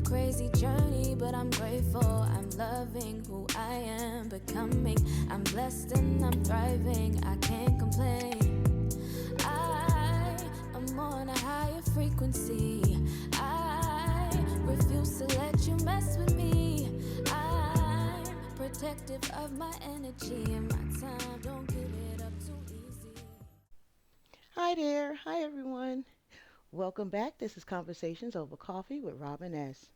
crazy journey, but I'm grateful. I'm loving who I am becoming. I'm blessed and I'm thriving. I can't complain. I am on a higher frequency. I refuse to let you mess with me. I'm protective of my energy and my time. Don't give it up too easy. Hi there. Hi, everyone. Welcome back. This is Conversations Over Coffee with Robin S.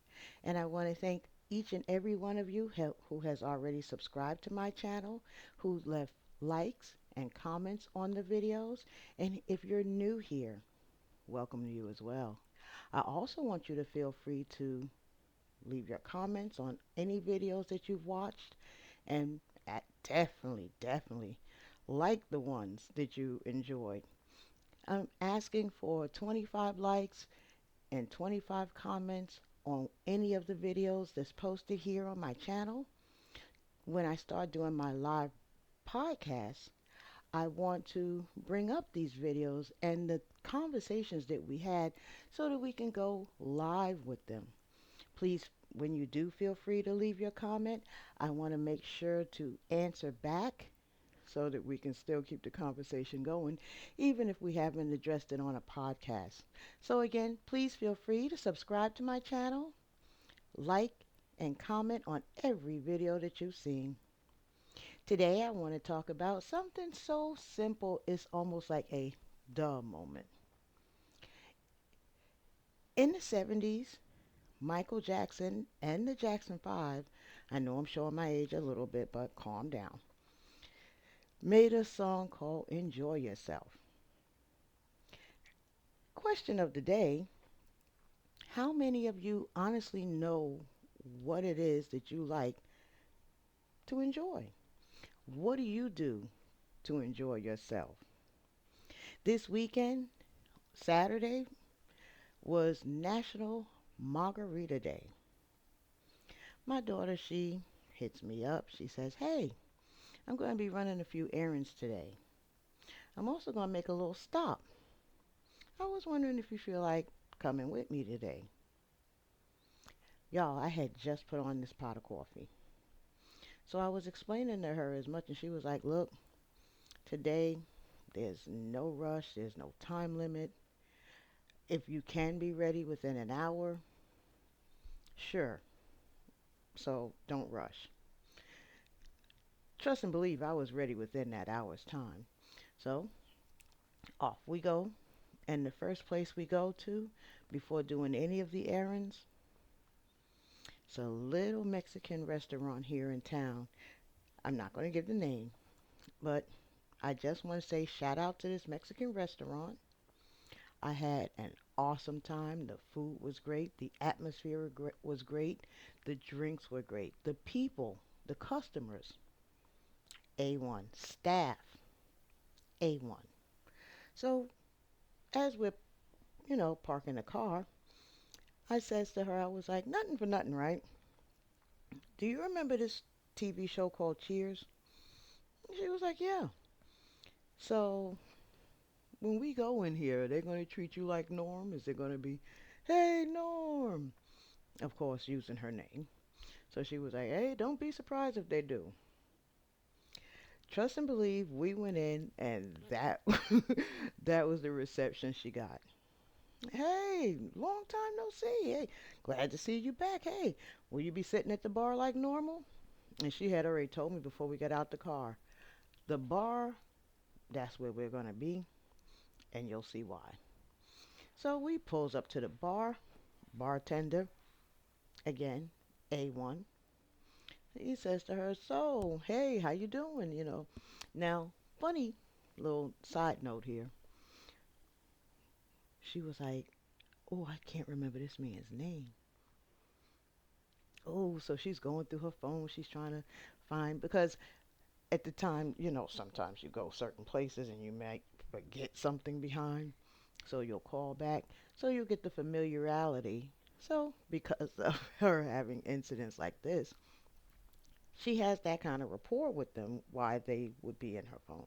And I want to thank each and every one of you who has already subscribed to my channel, who left likes and comments on the videos. And if you're new here, welcome to you as well. I also want you to feel free to leave your comments on any videos that you've watched and definitely like the ones that you enjoyed. I'm asking for 25 likes and 25 comments on any of the videos that's posted here on my channel. When I start doing my live podcasts, I want to bring up these videos and the conversations that we had so that we can go live with them. Please, when you do, feel free to leave your comment. I want to make sure to answer back so that we can still keep the conversation going, even if we haven't addressed it on a podcast. So, again, please feel free to subscribe to my channel, like, and comment on every video that you've seen. Today, I want to talk about something so simple it's almost like a duh moment. In the 70s, Michael Jackson and the Jackson 5, I know I'm showing my age a little bit, but calm down, made a song called Enjoy Yourself. Question of the day: how many of you honestly know what it is that you like to enjoy? What do you do to enjoy yourself? This weekend, Saturday, was National Margarita Day. My daughter, she hits me up. She says, "Hey, I'm going to be running a few errands today. I'm also going to make a little stop. I was wondering if you feel like coming with me today." Y'all, I had just put on this pot of coffee. So I was explaining to her as much, and she was like, "Look, today there's no rush, there's no time limit. If you can be ready within an hour, sure. So don't rush." Trust and believe I was ready within that hour's time. So off we go. And the first place we go to before doing any of the errands, it's a little Mexican restaurant here in town. I'm not going to give the name, but I just want to say shout out to this Mexican restaurant. I had an awesome time. The food was great. The atmosphere was great. The drinks were great. The people, the customers, A1. Staff, A1. So as we're, parking the car, I says to her, I was like, "Nothing for nothing, right? Do you remember this TV show called Cheers?" She was like, "Yeah." So when we go in here, they're going to treat you like Norm? Is it going to be, "Hey, Norm"? Of course, using her name. So she was like, "Hey, don't be surprised if they do." Trust and believe we went in and that that was the reception she got. "Hey, long time no see. Hey, glad to see you back. Hey, will you be sitting at the bar like normal?" And she had already told me before we got out the car, the bar, that's where we're going to be, and you'll see why. So we pulls up to the bar. Bartender, again, A1. He says to her, "So, hey, how you doing?" Now, funny little side note here. She was like, "Oh, I can't remember this man's name." Oh, so she's going through her phone. She's trying to find, because at the time, sometimes you go certain places and you might forget something behind. So you'll call back. So you'll get the familiarity. So because of her having incidents like this, she has that kind of rapport with them why they would be in her phone.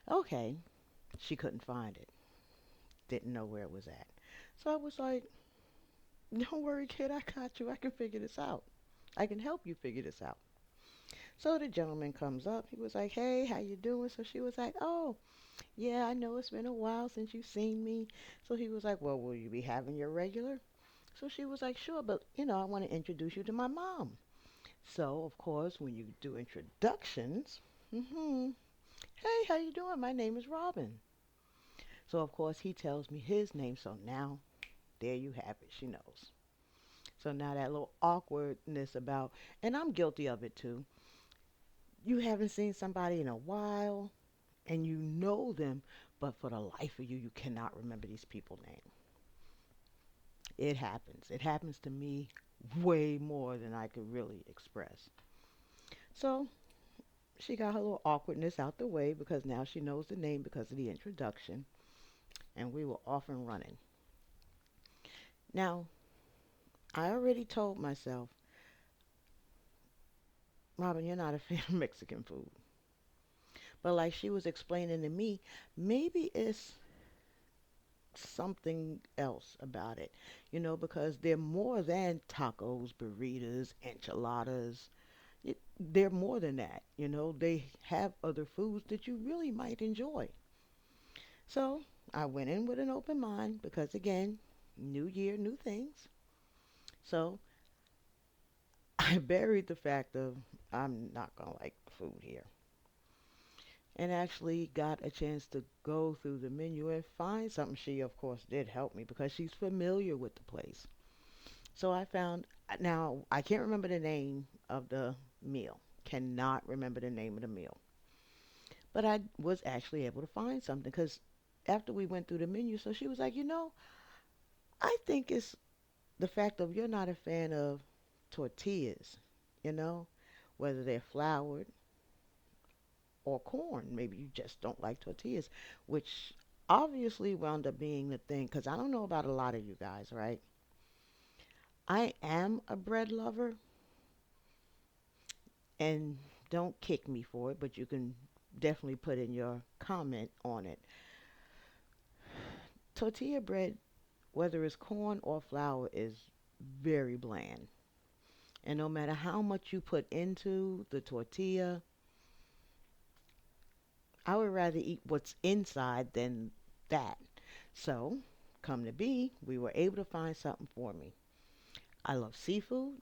Okay, she couldn't find it. Didn't know where it was at. So I was like, Don't worry, kid, I got you. I can figure this out. I can help you figure this out. So the gentleman comes up. He was like, hey, how you doing? So she was like, oh, yeah, I know it's been a while since you've seen me. So he was like, well, will you be having your regular? So she was like, sure, but I want to introduce you to my mom. So, of course, when you do introductions, hey, how you doing? My name is Robin. So, of course, he tells me his name. So now, there you have it. She knows. So now that little awkwardness about, and I'm guilty of it too. You haven't seen somebody in a while, and you know them, but for the life of you, you cannot remember these people's name. It happens. It happens to me way more than I could really express. So she got her little awkwardness out the way because now she knows the name because of the introduction, and we were off and running. Now, I already told myself, Robin, you're not a fan of Mexican food. But like she was explaining to me, maybe it's something else about it, because they're more than tacos, burritos, enchiladas. They're more than that, They have other foods that you really might enjoy. So I went in with an open mind because, again, new year, new things. So I buried the fact of I'm not going to like food here. And actually got a chance to go through the menu and find something. She, of course, did help me because she's familiar with the place. So I found, now I can't remember the name of the meal, cannot remember the name of the meal. But I was actually able to find something because after we went through the menu, so she was like, I think it's the fact of you're not a fan of tortillas, you know, whether they're floured or corn. Maybe you just don't like tortillas, which obviously wound up being the thing because I don't know about a lot of you guys, right? I am a bread lover, and don't kick me for it, but you can definitely put in your comment on it. Tortilla bread, whether it's corn or flour, is very bland. And no matter how much you put into the tortilla, I would rather eat what's inside than that. So, come to be, we were able to find something for me. I love seafood,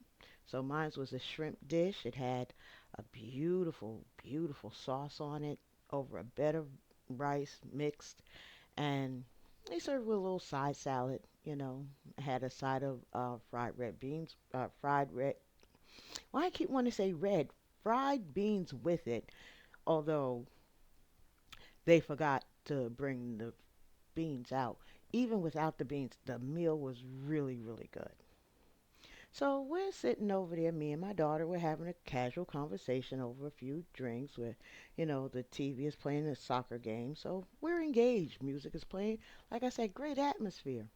so mine was a shrimp dish. It had a beautiful, beautiful sauce on it over a bed of rice mixed, and they served with a little side salad. Had a side of fried red beans, fried red. Why I keep wanting to say red, fried beans with it. Although they forgot to bring the beans out. Even without the beans, the meal was really, really good. So we're sitting over there, me and my daughter, we're having a casual conversation over a few drinks where, the TV is playing a soccer game. So we're engaged. Music is playing. Like I said, great atmosphere.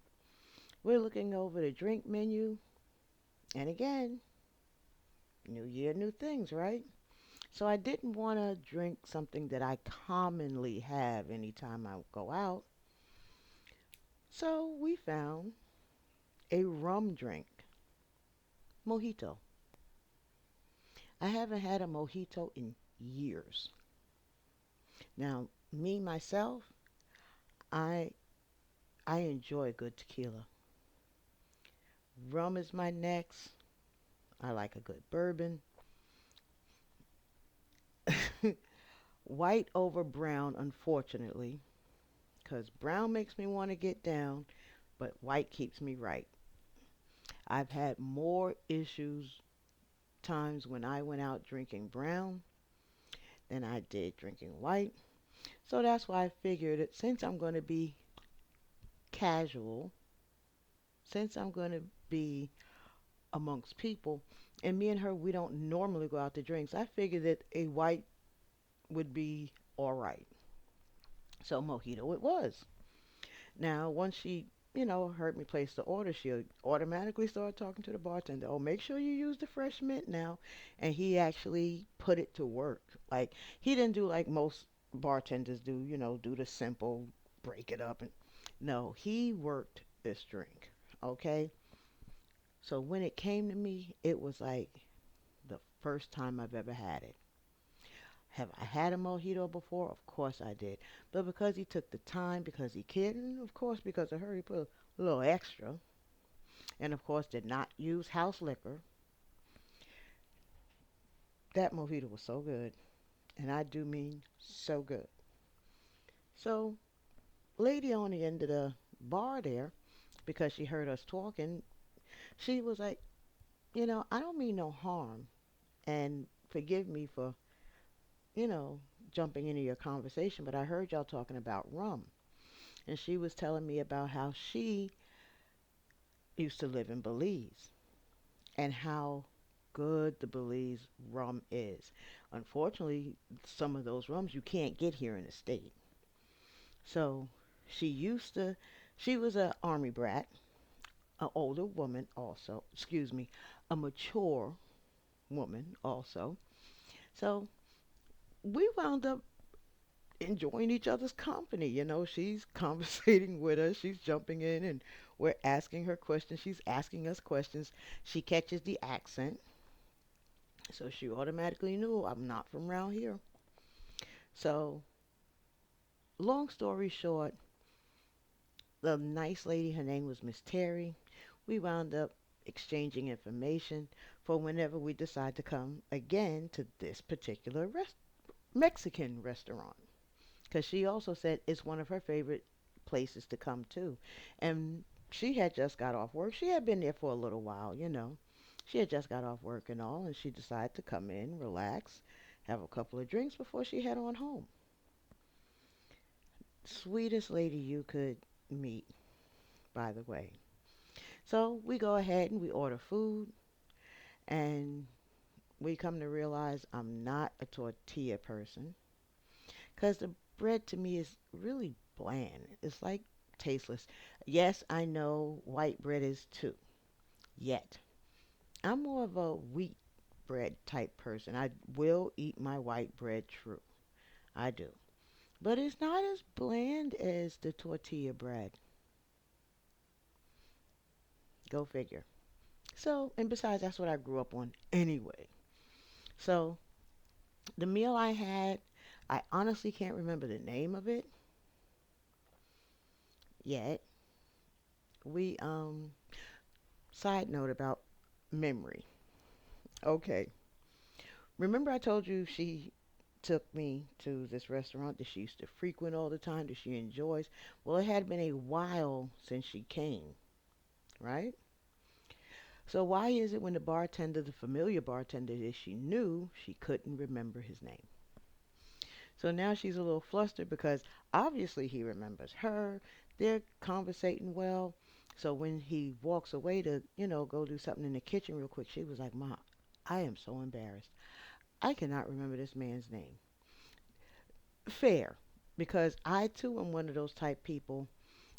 We're looking over the drink menu. And again, new year, new things, right? So I didn't want to drink something that I commonly have anytime I go out. So we found a rum drink, mojito. I haven't had a mojito in years. Now, me myself, I I enjoy a good tequila. Rum is my next. I like a good bourbon. White over brown, unfortunately, because brown makes me want to get down, but white keeps me right. I've had more issues times when I went out drinking brown than I did drinking white. So that's why I figured that since I'm going to be casual, since I'm going to be amongst people, and me and her, we don't normally go out to drinks, I figured that a white would be all right. So mojito it was. Now, once she, heard me place the order, she automatically started talking to the bartender. Oh, make sure you use the fresh mint now. And he actually put it to work. Like, he didn't do like most bartenders do, do the simple break it up. And no, he worked this drink. Okay. So when it came to me, it was like the first time I've ever had it. Have I had a mojito before? Of course I did. But because he took the time, because he cared, and of course because of her, he put a little extra. And of course did not use house liquor. That mojito was so good. And I do mean so good. So, lady on the end of the bar there, because she heard us talking, she was like, I don't mean no harm. And forgive me for, you know, jumping into your conversation, but I heard y'all talking about rum. And she was telling me about how she used to live in Belize and how good the Belize rum is. Unfortunately, some of those rums you can't get here in the state. So she used to, she was a army brat, an older woman also, excuse me, a mature woman also. So we wound up enjoying each other's company. She's conversating with us, she's jumping in, and we're asking her questions. She's asking us questions. She catches the accent, so she automatically knew I'm not from around here. So, long story short, the nice lady, her name was Miss Terry, we wound up exchanging information for whenever we decide to come again to this particular Mexican restaurant. Because she also said it's one of her favorite places to come to. And she had just got off work. She had been there for a little while. She had just got off work and all, and she decided to come in, relax, have a couple of drinks before she head on home. Sweetest lady you could meet, by the way. So we go ahead and we order food, and we come to realize I'm not a tortilla person. Because the bread to me is really bland. It's like tasteless. Yes, I know white bread is too. Yet, I'm more of a wheat bread type person. I will eat my white bread true. I do. But it's not as bland as the tortilla bread. Go figure. So, and besides, that's what I grew up on anyway. So, the meal I had, I honestly can't remember the name of it yet. Side note about memory. Okay. Remember I told you she took me to this restaurant that she used to frequent all the time, that she enjoys? Well, it had been a while since she came, right? So why is it when the bartender, the familiar bartender that she knew, she couldn't remember his name? So now she's a little flustered because obviously he remembers her. They're conversating well. So when he walks away to, go do something in the kitchen real quick, she was like, "Ma, I am so embarrassed. I cannot remember this man's name." Fair, because I too am one of those type people.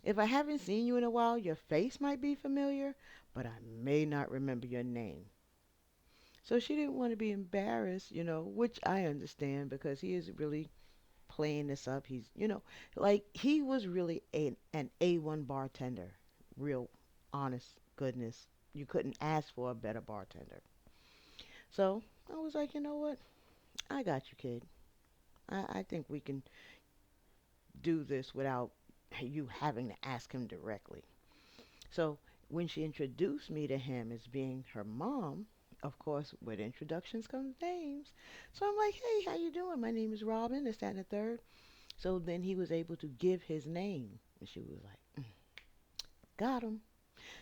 If I haven't seen you in a while, your face might be familiar, but I may not remember your name. So she didn't want to be embarrassed, which I understand because he is really playing this up. Like he was really an A1 bartender. Real honest goodness. You couldn't ask for a better bartender. So I was like, you know what? I got you, kid. I think we can do this without you having to ask him directly. So when she introduced me to him as being her mom, of course, with introductions comes names. So I'm like, "Hey, how you doing? My name is Robin, this, that, and the third." So then he was able to give his name. And she was like, "Got him."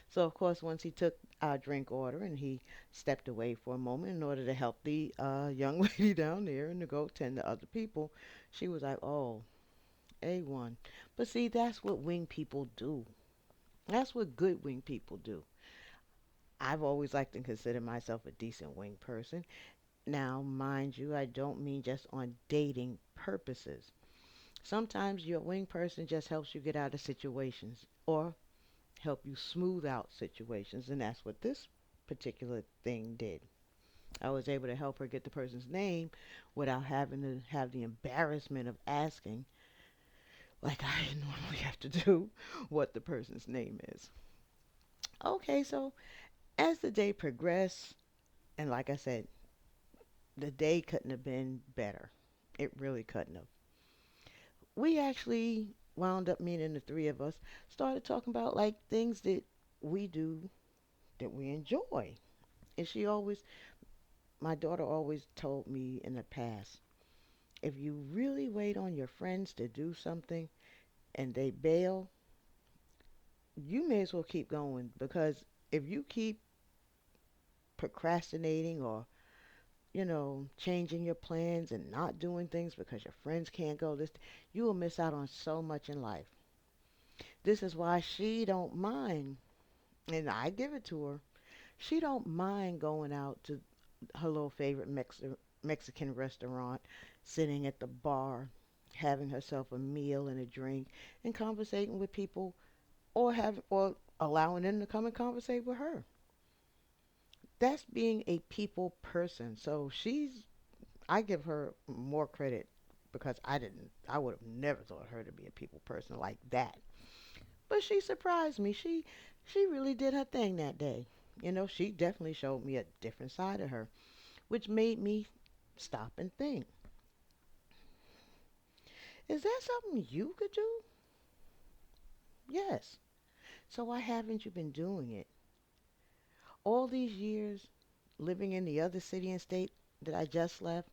So, of course, once he took our drink order and he stepped away for a moment in order to help the young lady down there and to go tend to other people, she was like, "Oh, A1." But see, that's what wing people do. That's what good wing people do. I've always liked to consider myself a decent wing person. Now, mind you, I don't mean just on dating purposes. Sometimes your wing person just helps you get out of situations or help you smooth out situations, and that's what this particular thing did. I was able to help her get the person's name without having to have the embarrassment of asking, like I normally have to do, what the person's name is. Okay, so As the day progressed, and like I said, the day couldn't have been better. It really couldn't have. We actually wound up meeting, the three of us, started talking about like things that we do that we enjoy. And my daughter always told me in the past, if you really wait on your friends to do something and they bail, you may as well keep going because if you keep procrastinating or changing your plans and not doing things because your friends can't go, you will miss out on so much in life. This is why she don't mind, and I give it to her. She don't mind going out to her little favorite Mexican restaurant, sitting at the bar, having herself a meal and a drink, and conversating with people, or allowing them to come and conversate with her. That's being a people person. So I give her more credit because I would have never thought her to be a people person like that. But she surprised me. She really did her thing that day. She definitely showed me a different side of her, which made me stop and think, is that something you could do? Yes. So why haven't you been doing it? All these years living in the other city and state that I just left,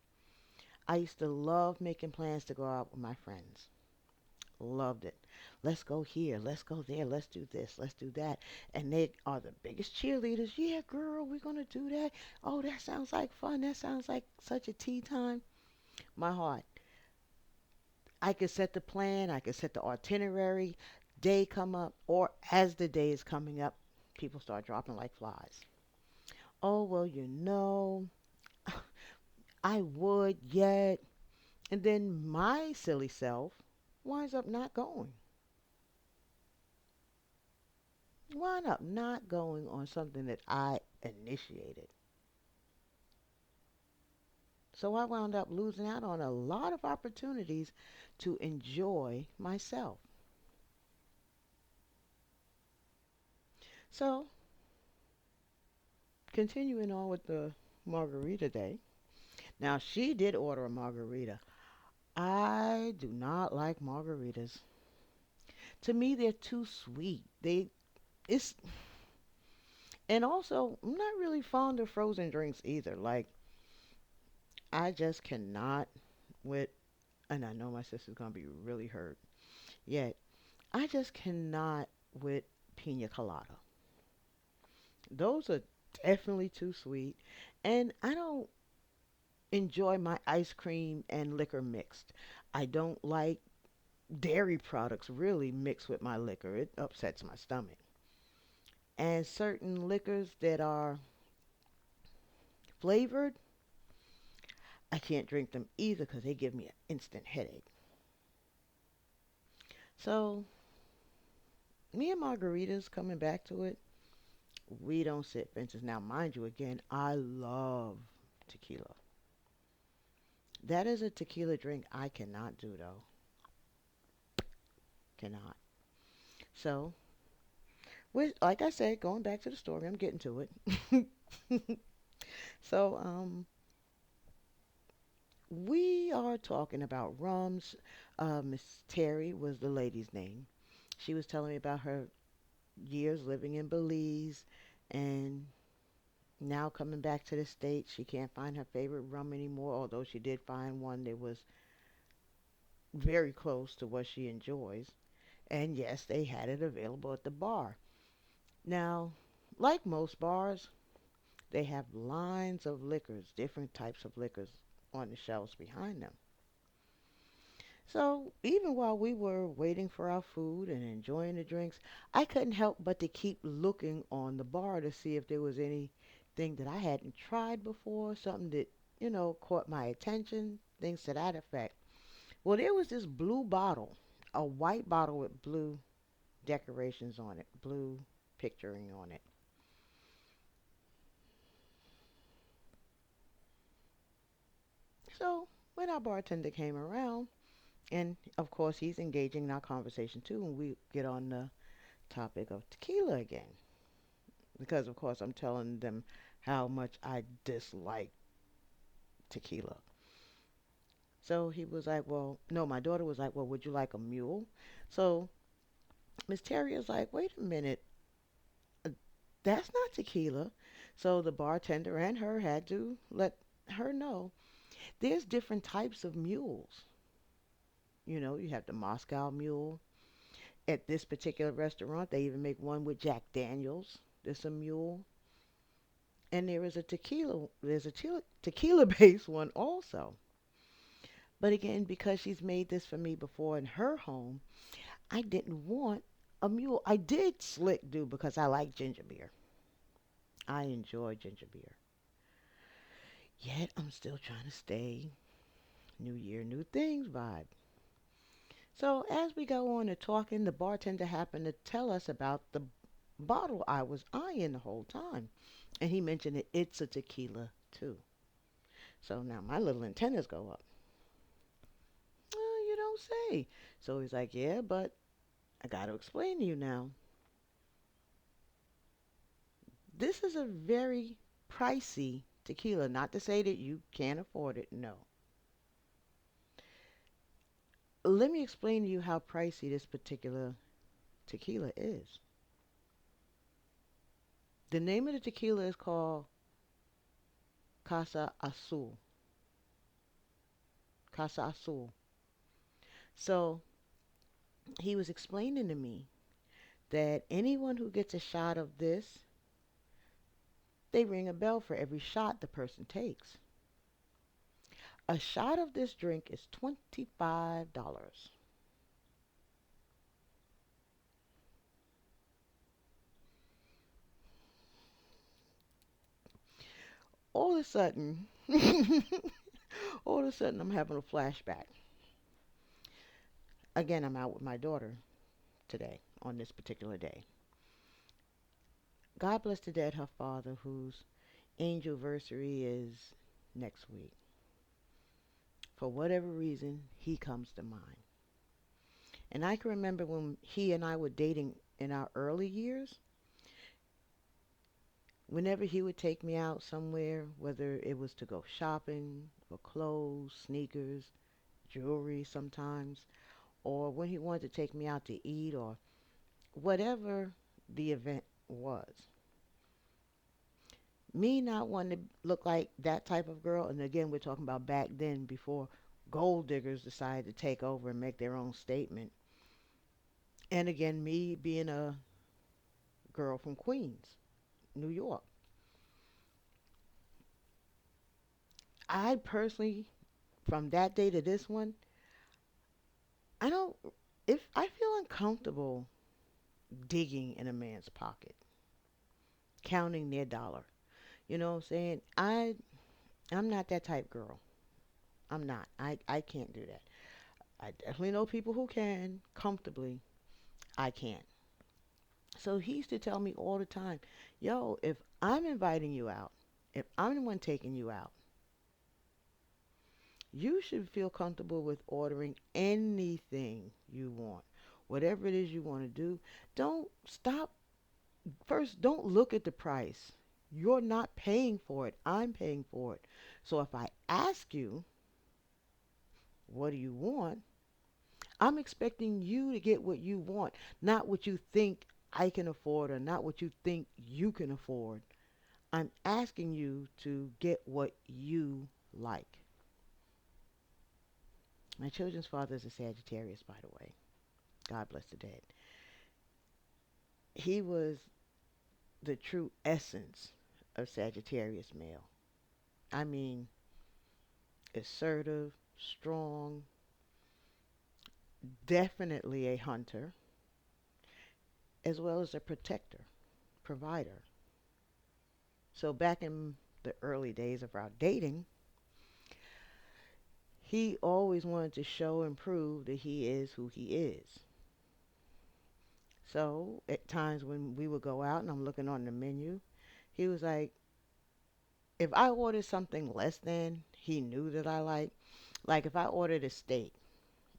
I used to love making plans to go out with my friends. Loved it. Let's go here. Let's go there. Let's do this. Let's do that. And they are the biggest cheerleaders. Yeah, girl, we're going to do that. Oh, that sounds like fun. That sounds like such a tea time. My heart. I could set the plan. I could set the itinerary. Day come up, or as the day is coming up, people start dropping like flies. Oh, well, I would yet. And then my silly self winds up not going. Wind up not going on something that I initiated. So I wound up losing out on a lot of opportunities to enjoy myself. So, continuing on with the margarita day. Now, she did order a margarita. I do not like margaritas. To me, they're too sweet. It's, and also, I'm not really fond of frozen drinks either. Like, I just cannot with, and I know my sister's gonna be really hurt. Yet, I just cannot with pina colada. Those are definitely too sweet, and I don't enjoy my ice cream and liquor mixed. I don't like dairy products really mixed with my liquor. It upsets my stomach. And certain liquors that are flavored, I can't drink them either because they give me an instant headache. So, me and margaritas, coming back to it, we don't sit fences. Now, mind you, again, I love tequila. That is a tequila drink I cannot do, though. Cannot. So, like I said, going back to the story, I'm getting to it. So, we are talking about rums. Miss Terry was the lady's name. She was telling me about her years living in Belize and now coming back to the States. She can't find her favorite rum anymore, although she did find one that was very close to what she enjoys. And yes, they had it available at the bar. Now, like most bars, they have lines of liquors, different types of liquors on the shelves behind them. So even while we were waiting for our food and enjoying the drinks, I couldn't help but to keep looking on the bar to see if there was anything that I hadn't tried before, something that, caught my attention, things to that effect. Well, there was this blue bottle, a white bottle with blue decorations on it, blue picturing on it. So when our bartender came around, and of course he's engaging in our conversation too, and we get on the topic of tequila again. because of course I'm telling them how much I dislike tequila. So he was like, well, no, my daughter was like, well, would you like a mule? So Miss Terry was like, wait a minute, uh, that's not tequila. So the bartender and her had to let her know there's different types of mules. You know, you have the Moscow mule. At this particular restaurant, they even make one with Jack Daniels. There's a mule. And there is a tequila, there's a tequila based one also. But again, because she's made this for me before in her home, I didn't want a mule. I did slick do because I like ginger beer. I enjoy ginger beer. Yet I'm still trying to stay New Year, new things vibe. So as we go on to talking, the bartender happened to tell us about the bottle I was eyeing the whole time. And he mentioned it, it's a tequila too. So now my little antennas go up. Oh, you don't say. So he's like, yeah, but I got to explain to you now. This is a very pricey tequila. Not to say that you can't afford it. No. Let me explain to you how pricey this particular tequila is. The name of the tequila is called Casa Azul. Casa Azul. So he was explaining to me that anyone who gets a shot of this, they ring a bell for every shot the person takes. A shot of this drink is $25. All of a sudden, all of a sudden, I'm having a flashback. Again, I'm out with my daughter today on this particular day. God bless the dead, her father, whose angel anniversary is next week. For whatever reason, he comes to mind. And I can remember when he and I were dating in our early years, whenever he would take me out somewhere, whether it was to go shopping for clothes, sneakers, jewelry sometimes, or when he wanted to take me out to eat or whatever the event was. Me not wanting to look like that type of girl, and again, we're talking about back then before gold diggers decided to take over and make their own statement. And again, me being a girl from Queens, New York. I personally, from that day to this one, I don't, if I feel uncomfortable digging in a man's pocket, counting their dollar. You know what I'm saying? I'm not that type girl. I'm not. I can't do that. I definitely know people who can comfortably. I can't. So he used to tell me all the time, yo, if I'm inviting you out, if I'm the one taking you out, you should feel comfortable with ordering anything you want. Whatever it is you want to do, don't stop. First, don't look at the price. You're not paying for it. I'm paying for it. So if I ask you, what do you want? I'm expecting you to get what you want, not what you think I can afford or not what you think you can afford. I'm asking you to get what you like. My children's father is a Sagittarius, by the way. God bless the dead. He was the true essence of Sagittarius male. I mean, assertive, strong, definitely a hunter, as well as a protector, provider. So back in the early days of our dating, he always wanted to show and prove that he is who he is. So at times when we would go out and I'm looking on the menu, he was like, if I ordered something less than he knew that I like if I ordered a steak,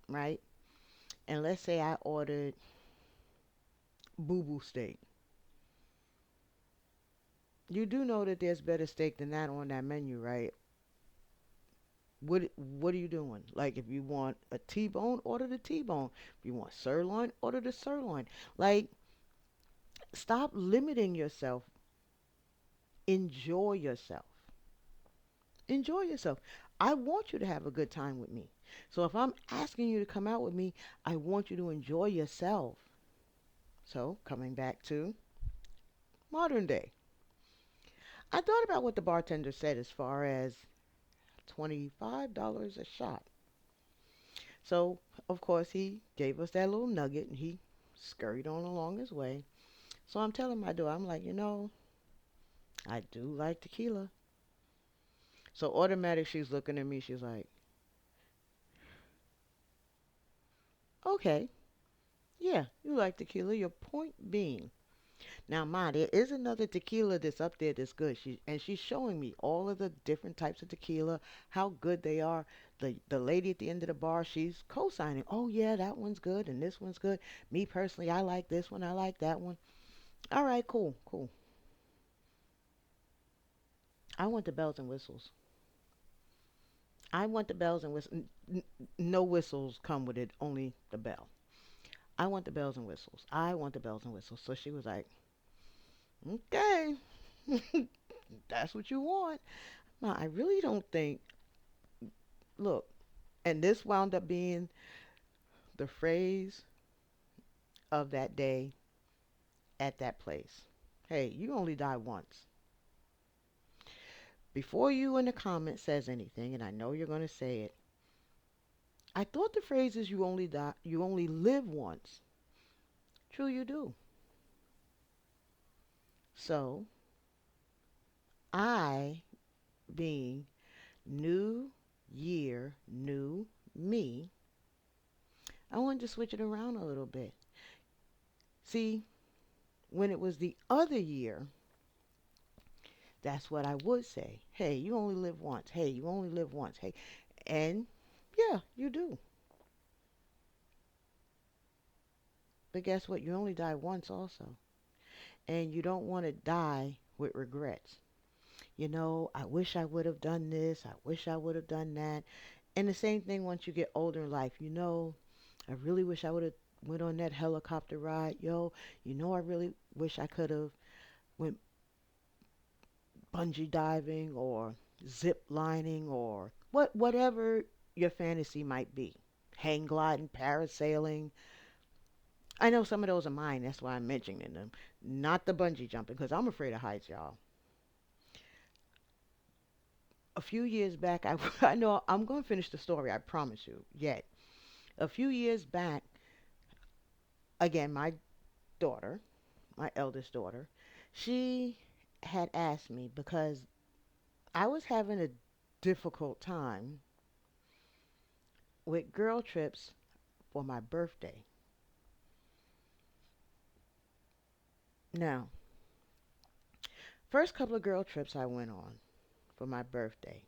right? And let's say I ordered boo boo steak. You do know that there's better steak than that on that menu, right? What are you doing? Like if you want a T-bone, order the T-bone. If you want sirloin, order the sirloin. Like stop limiting yourself. Enjoy yourself. Enjoy yourself. I want you to have a good time with me. So if I'm asking you to come out with me, I want you to enjoy yourself. So coming back to modern day. I thought about what the bartender said as far as $25 a shot. So, of course, he gave us that little nugget and he scurried on along his way. So I'm telling my daughter, I'm like, I do like tequila. So automatic, she's looking at me. She's like, okay, yeah, you like tequila. Your point being, now, mind, there is another tequila that's up there that's good. She's showing me all of the different types of tequila, how good they are. The lady at the end of the bar, she's co-signing. Oh yeah, that one's good and this one's good. Me personally, I like this one. I like that one. All right, cool, cool. I want the bells and whistles. I want the bells and whistles. No whistles come with it, only the bell. I want the bells and whistles. I want the bells and whistles. So she was like, okay, that's what you want. Ma, I really don't think, look, and this wound up being the phrase of that day at that place. Hey, you only die once. Before you in the comments says anything, and I know you're going to say it, I thought the phrase is you only live once. True, you do. So, I, being new year, new me, I wanted to switch it around a little bit. See, when it was the other year, that's what I would say. Hey, you only live once. Hey, you only live once. Hey, and yeah, you do. But guess what? You only die once also. And you don't want to die with regrets. I wish I would have done this. I wish I would have done that. And the same thing once you get older in life. I really wish I would have went on that helicopter ride. Yo, I really wish I could have went bungee diving or zip lining or whatever your fantasy might be. Hang gliding, parasailing. I know some of those are mine. That's why I'm mentioning them. Not the bungee jumping because I'm afraid of heights, y'all. A few years back, I know I'm going to finish the story. I promise you. Yet a few years back, again, my daughter, my eldest daughter, she had asked me because I was having a difficult time with girl trips for my birthday. Now, first couple of girl trips I went on for my birthday.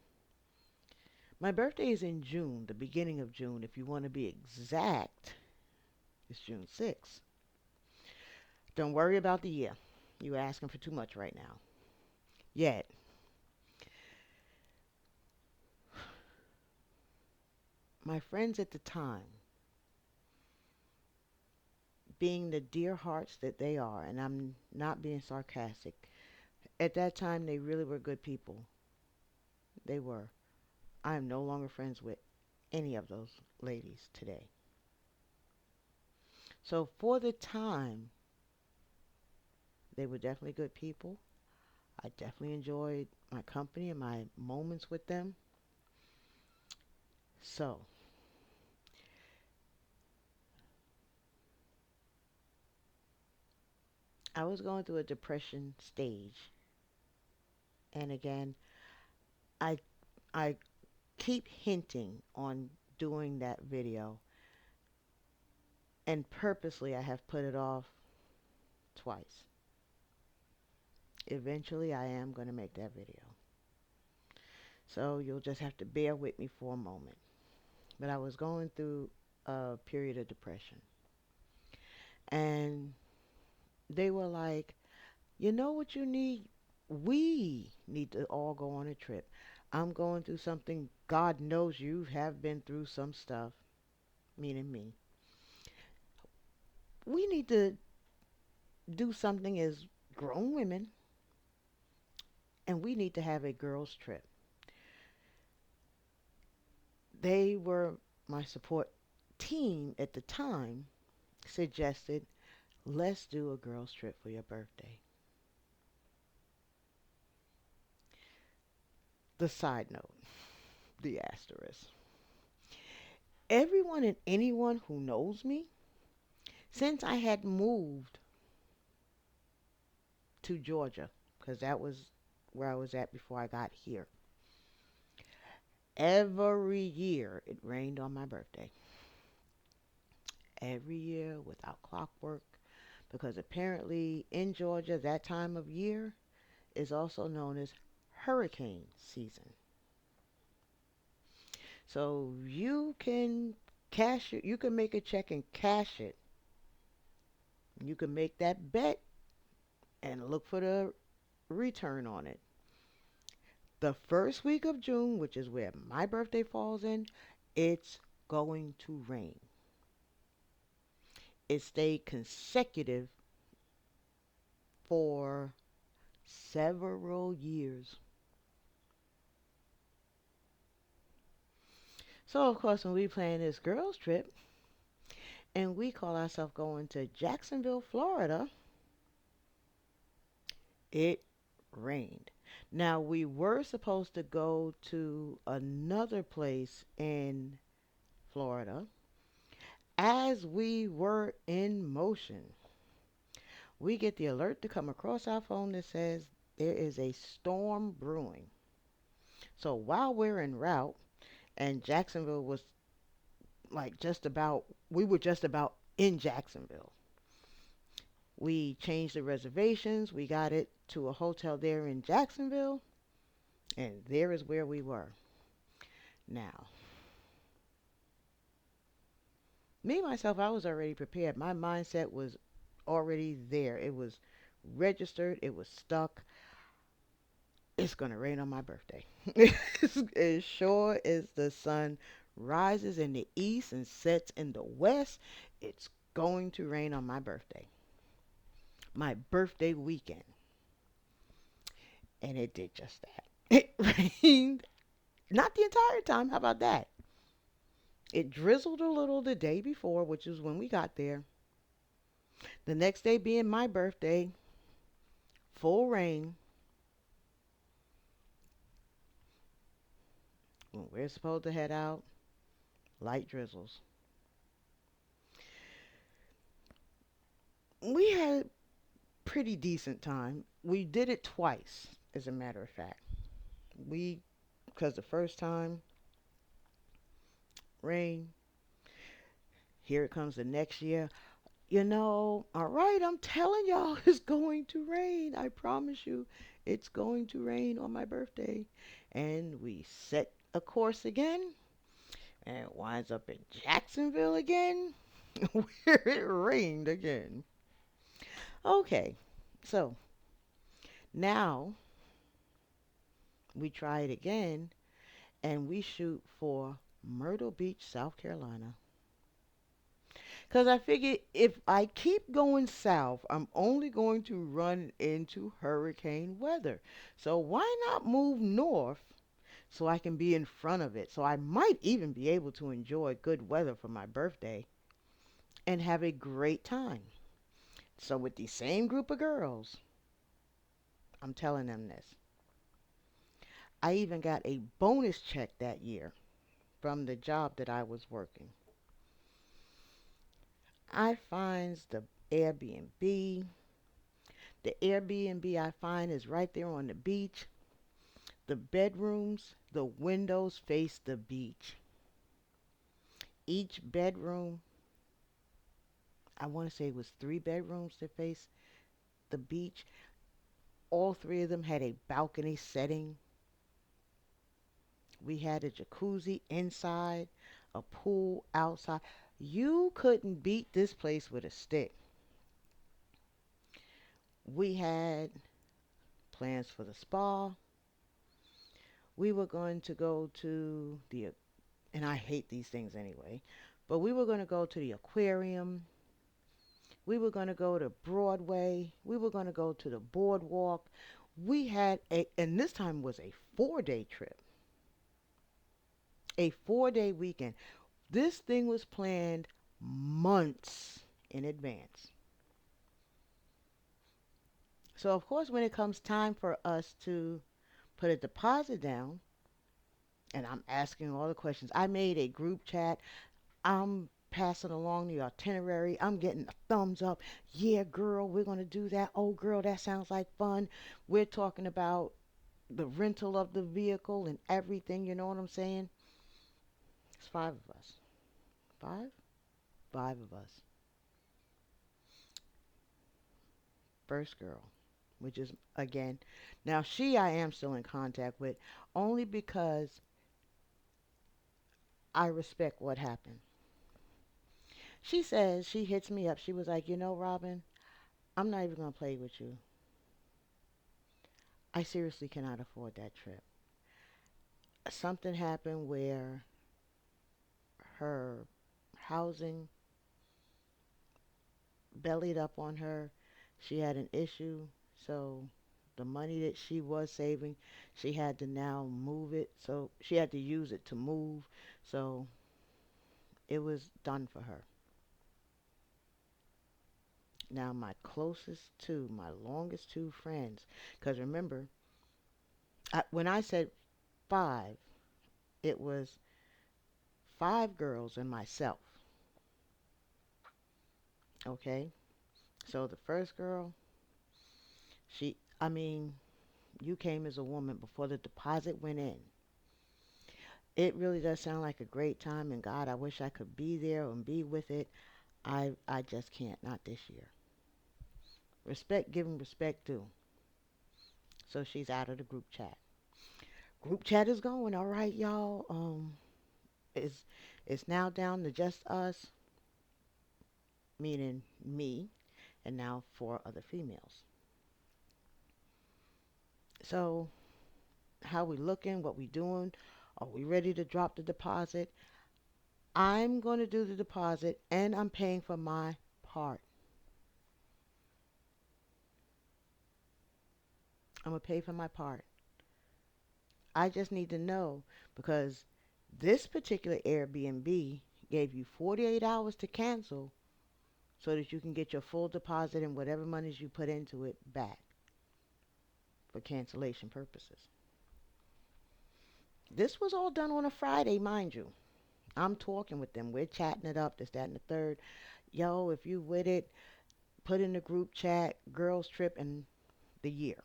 My birthday is in June, the beginning of June. If you want to be exact, it's June 6th. Don't worry about the year. You're asking for too much right now. Yet, my friends at the time, being the dear hearts that they are, and I'm not being sarcastic, at that time they really were good people. They were. I am no longer friends with any of those ladies today. So for the time, they were definitely good people. I definitely enjoyed my company and my moments with them. So I was going through a depression stage. And again, I I keep hinting on doing that video. And purposely I have put it off twice. Eventually I am going to make that video. So you'll just have to bear with me for a moment. But I was going through a period of depression. And they were like, you know what you need? We need to all go on a trip. I'm going through something. God knows you have been through some stuff, meaning me. We need to do something as grown women, and we need to have a girls' trip. They were my support team at the time, suggested, let's do a girls' trip for your birthday. The side note, the asterisk. Everyone and anyone who knows me, since I had moved to Georgia, because that was where I was at before I got here, every year it rained on my birthday. Every year without clockwork, because apparently in Georgia, that time of year is also known as hurricane season. So you can cash it, you can make a check and cash it. You can make that bet and look for the return on it. The first week of June, which is where my birthday falls in, it's going to rain. It stayed consecutive for several years. So, of course, when we plan this girls' trip and we call ourselves going to Jacksonville, Florida, it rained. Now, we were supposed to go to another place in Florida. As we were in motion, we get the alert to come across our phone that says there is a storm brewing. So while we're en route, and Jacksonville was like just about, we were just about in Jacksonville. We changed the reservations. We got it to a hotel there in Jacksonville, and there is where we were. Now, me myself, I was already prepared. My mindset was already there. It was registered. It was stuck. It's gonna rain on my birthday. As sure as the sun rises in the east and sets in the west, it's going to rain on my birthday. My birthday weekend. And it did just that. It rained, not the entire time. How about that? It drizzled a little the day before, which is when we got there. The next day being my birthday, full rain. When we're supposed to head out, light drizzles. We had a pretty decent time. We did it twice, as a matter of fact. We, because the first time, rain. Here it comes the next year. All right, I'm telling y'all, it's going to rain. I promise you, it's going to rain on my birthday. And we set a course again, and it winds up in Jacksonville again, where it rained again. Okay, so now we try it again, and we shoot for Myrtle Beach, South Carolina. Because I figured if I keep going south, I'm only going to run into hurricane weather. So why not move north so I can be in front of it? So I might even be able to enjoy good weather for my birthday and have a great time. So with the same group of girls, I'm telling them this. I even got a bonus check that year from the job that I was working. I finds the Airbnb. The Airbnb I find is right there on the beach. The bedrooms, the windows face the beach. Each bedroom, I want to say it was 3 bedrooms that face the beach. All 3 of them had a balcony setting. We had a jacuzzi inside, a pool outside. You couldn't beat this place with a stick. We had plans for the spa. We were going to go to the, and I hate these things anyway, but we were going to go to the aquarium. We were going to go to Broadway. We were going to go to the boardwalk. We had and this time was a 4 day trip, a 4 day weekend. This thing was planned months in advance. So, of course, when it comes time for us to put a deposit down, and I'm asking all the questions, I made a group chat. I'm passing along the itinerary. I'm getting a thumbs up. Yeah, girl, we're going to do that. Oh, girl, that sounds like fun. We're talking about the rental of the vehicle and everything. You know what I'm saying? It's five of us. Five? Five of us. First girl, which is, again, now she I am still in contact with only because I respect what happened. She says, she hits me up. She was like, you know, Robin, I'm not even going to play with you. I seriously cannot afford that trip. Something happened where her housing bellied up on her. She had an issue, so the money that she was saving, she had to now move it. So she had to use it to move. So it was done for her. Now, my closest two, my longest two friends, because remember, when I said five, it was five girls and myself. Okay? So the first girl, I mean, you came as a woman before the deposit went in. It really does sound like a great time, and God, I wish I could be there and be with it. I just can't, not this year. Respect, giving respect due. So she's out of the group chat. Group chat is going, all right, y'all. It's it's now down to just us, meaning me, and now four other females. So how we looking? What we doing? Are we ready to drop the deposit? I'm going to do the deposit, and I'm paying for my part. I'm going to pay for my part. I just need to know because this particular Airbnb gave you 48 hours to cancel so that you can get your full deposit and whatever monies you put into it back for cancellation purposes. This was all done on a Friday, mind you. I'm talking with them. We're chatting it up, this, that, and the third. Yo, if you with it, put in the group chat, girls trip and the year.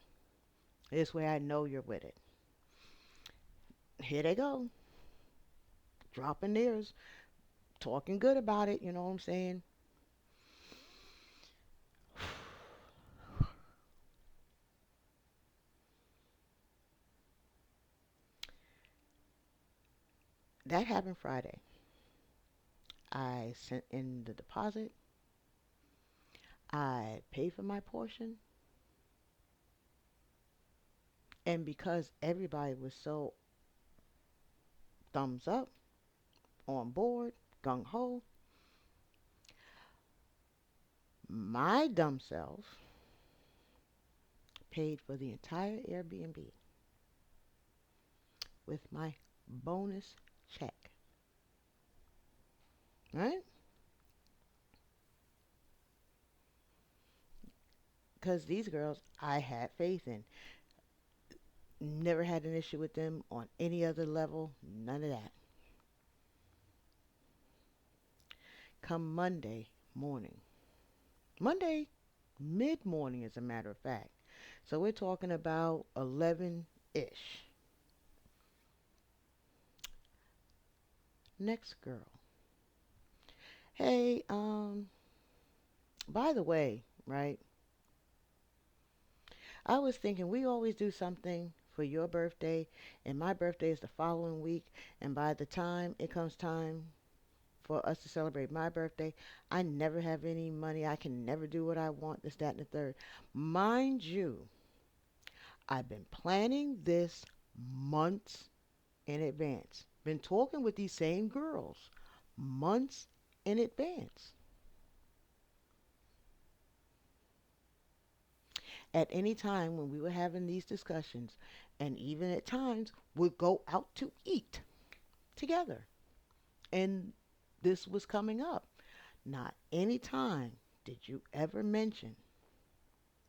This way I know you're with it. Here they go, dropping theirs, talking good about it, you know what I'm saying? That happened Friday. I sent in the deposit. I paid for my portion. And because everybody was so thumbs up, on board, gung ho, my dumb self paid for the entire Airbnb with my bonus check. Right? Because these girls, I had faith in. Never had an issue with them on any other level. None of that. Come Monday morning. Monday mid morning, as a matter of fact. So we're talking about 11 ish. Next girl. Hey, by the way, right? I was thinking we always do something for your birthday, and my birthday is the following week. And by the time it comes time for us to celebrate my birthday, I never have any money. I can never do what I want, this, that, and the third. Mind you, I've been planning this months in advance. Been talking with these same girls months in advance. At any time when we were having these discussions, and even at times would go out to eat together. And this was coming up. Not any time did you ever mention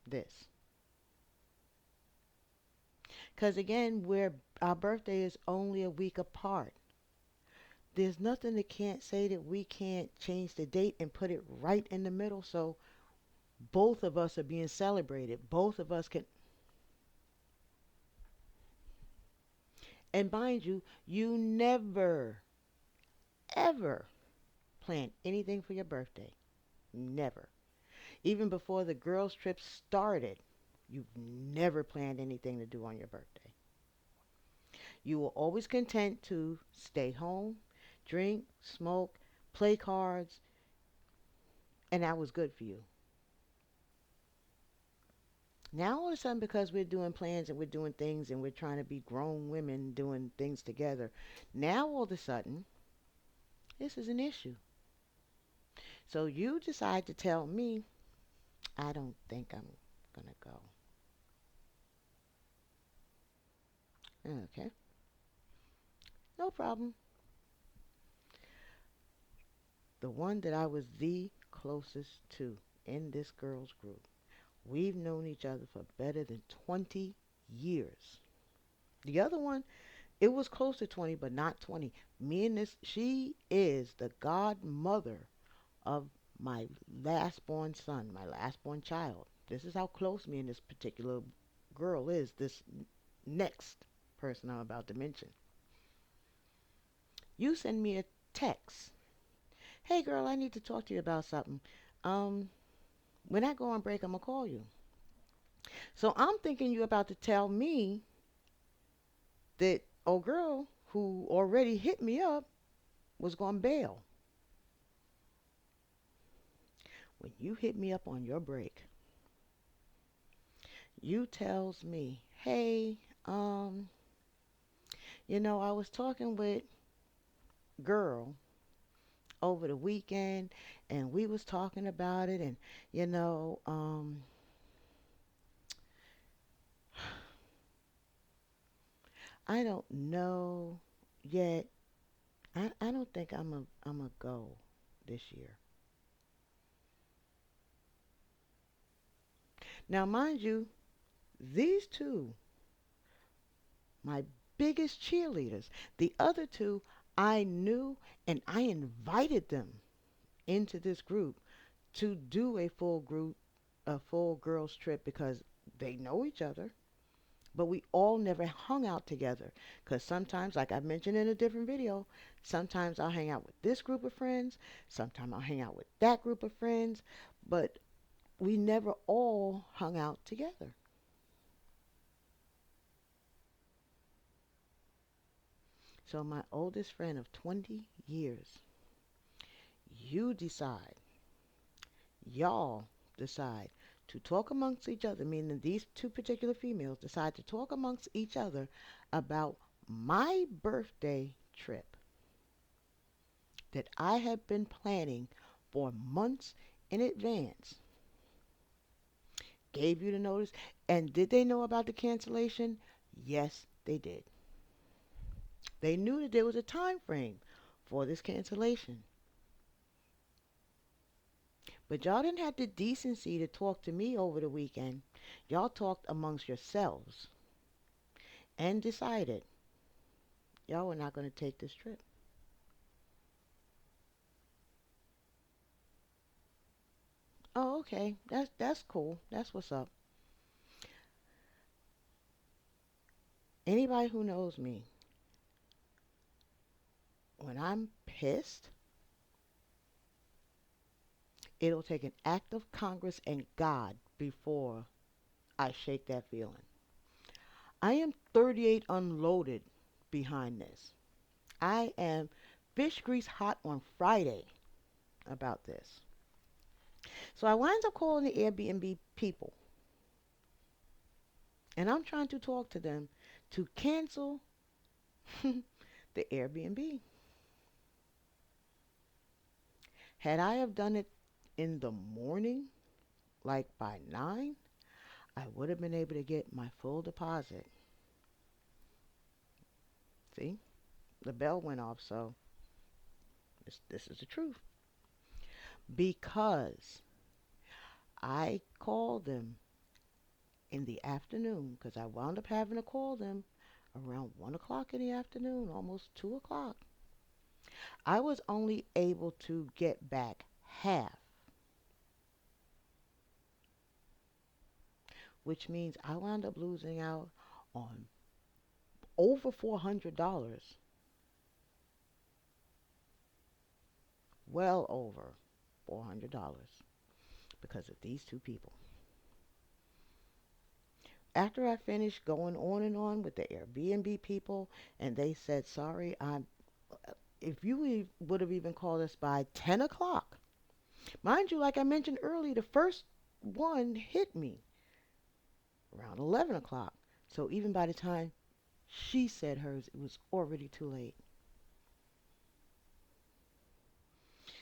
this. Because again, our birthday is only a week apart. There's nothing that can't say that we can't change the date and put it right in the middle so both of us are being celebrated. Both of us can. And mind you, you never, ever plan anything for your birthday. Never. Even before the girls' trip started, you've never planned anything to do on your birthday. You were always content to stay home, drink, smoke, play cards, and that was good for you. Now all of a sudden, because we're doing plans and we're doing things and we're trying to be grown women doing things together, now all of a sudden, this is an issue. So you decide to tell me, I don't think I'm going to go. Okay, no problem. The one that I was the closest to in this girls group, we've known each other for better than 20 years. The other one, it was close to 20, but not 20. Me and this, she is the godmother of my last born son, my last born child. This is how close me and this particular girl is, this next person I'm about to mention. You send me a text. Hey girl, I need to talk to you about something. Um, when I go on break, I'm gonna call you. So I'm thinking you about to tell me that old girl who already hit me up was gonna bail. When you hit me up on your break, you tells me, hey, I was talking with girl over the weekend and we was talking about it and you know, I don't know yet. I don't think I'm a go this year. Now mind you, these two, my biggest cheerleaders, the other two I knew and I invited them into this group to do a full girls trip because they know each other, but we all never hung out together. Because sometimes, like I mentioned in a different video, sometimes I'll hang out with this group of friends, sometimes I'll hang out with that group of friends, but we never all hung out together. So my oldest friend of 20 years, you decide, y'all decide to talk amongst each other, meaning these two particular females decide to talk amongst each other about my birthday trip that I have been planning for months in advance. Gave you the notice. And did they know about the cancellation? Yes, they did. They knew that there was a time frame for this cancellation. But y'all didn't have the decency to talk to me over the weekend. Y'all talked amongst yourselves and decided y'all were not going to take this trip. Oh, okay. That's cool. That's what's up. Anybody who knows me, when I'm pissed, it'll take an act of Congress and God before I shake that feeling. I am 38 unloaded behind this. I am fish grease hot on Friday about this. So I winds up calling the Airbnb people. And I'm trying to talk to them to cancel the Airbnb. Had I have done it in the morning, like by 9, I would have been able to get my full deposit. See, the bell went off, so this is the truth. Because I called them in the afternoon, because I wound up having to call them around 1 o'clock in the afternoon, almost 2 o'clock. I was only able to get back half, which means I wound up losing out on over $400, well over $400 because of these two people. After I finished going on and on with the Airbnb people, and they said, sorry, if you would have even called us by 10 o'clock, mind you, like I mentioned earlier, the first one hit me around 11 o'clock. So even by the time she said hers, it was already too late.